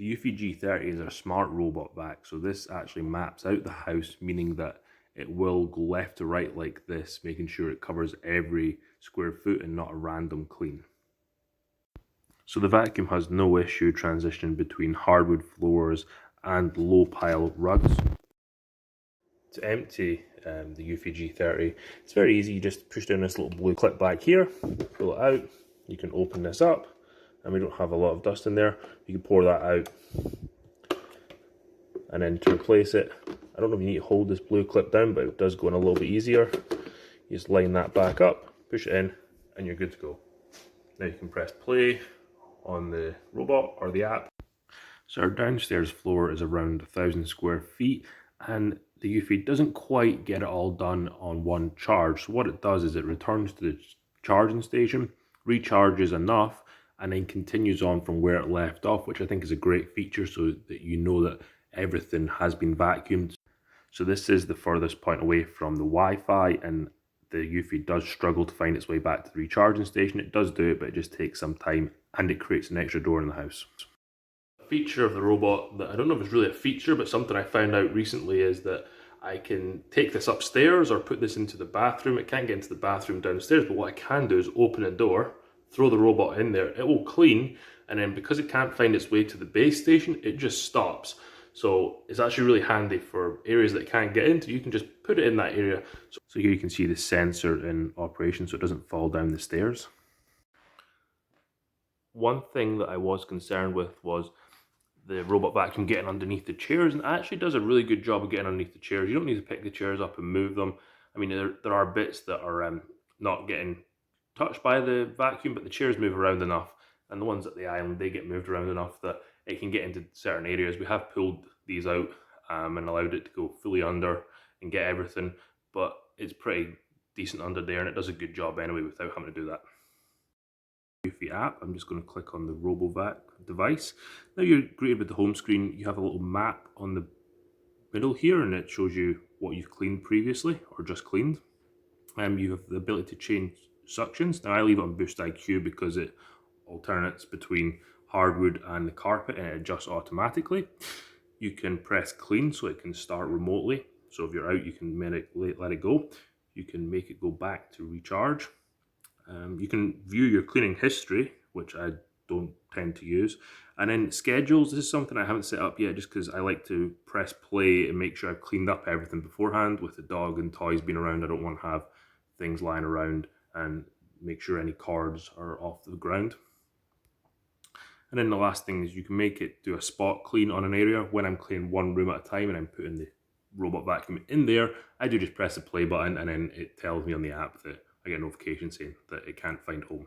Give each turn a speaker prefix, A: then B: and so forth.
A: The Eufy G30 is a smart robot vac, so this actually maps out the house, meaning that it will go left to right like this, making sure it covers every square foot and not a random clean. So the vacuum has no issue transitioning between hardwood floors and low pile rugs. To empty the Eufy G30, it's very easy. You just push down this little blue clip back here, pull it out, you can open this up, and we don't have a lot of dust in there. You can pour that out, and then to replace it, I don't know if you need to hold this blue clip down, but it does go in a little bit easier. You just line that back up, push it in, and you're good to go. Now you can press play on the robot or the app. So our downstairs floor is around 1,000 square feet, and the Eufy doesn't quite get it all done on one charge. So what it does is it returns to the charging station, recharges enough, and then continues on from where it left off, which I think is a great feature so that you know that everything has been vacuumed. So this is the furthest point away from the Wi-Fi, and the Eufy does struggle to find its way back to the recharging station. It does do it, but it just takes some time, and it creates an extra door in the house. Feature of the robot that I don't know if it's really a feature, but something I found out recently is that I can take this upstairs or put this into the bathroom. It can't get into the bathroom downstairs, but what I can do is open a door, throw the robot in there, it will clean, and then because it can't find its way to the base station, it just stops. So it's actually really handy for areas that it can't get into. You can just put it in that area. So here you can see the sensor in operation so it doesn't fall down the stairs. One thing that I was concerned with was the robot vacuum getting underneath the chairs, and it actually does a really good job of getting underneath the chairs. You don't need to pick the chairs up and move them. I mean, there are bits that are not getting touched by the vacuum, but the chairs move around enough, and the ones at the island, they get moved around enough that it can get into certain areas. We have pulled these out and allowed it to go fully under and get everything, but it's pretty decent under there, and it does a good job anyway without having to do that. Eufy app, I'm just going to click on the Robovac device. Now you're greeted with the home screen. You have a little map on the middle here, and it shows you what you've cleaned previously or just cleaned. You have the ability to change suctions. Now I leave it on BoostIQ because it alternates between hardwood and the carpet, and it adjusts automatically. You can press clean so it can start remotely. So if you're out, you can let it go. You can make it go back to recharge. You can view your cleaning history, which I don't tend to use. And then schedules, this is something I haven't set up yet just because I like to press play and make sure I've cleaned up everything beforehand. With the dog and toys being around, I don't want to have things lying around, and make sure any cords are off the ground. And then the last thing is you can make it do a spot clean on an area. When I'm cleaning one room at a time and I'm putting the robot vacuum in there, I do just press the play button, and then it tells me on the app that I get a notification saying that it can't find home.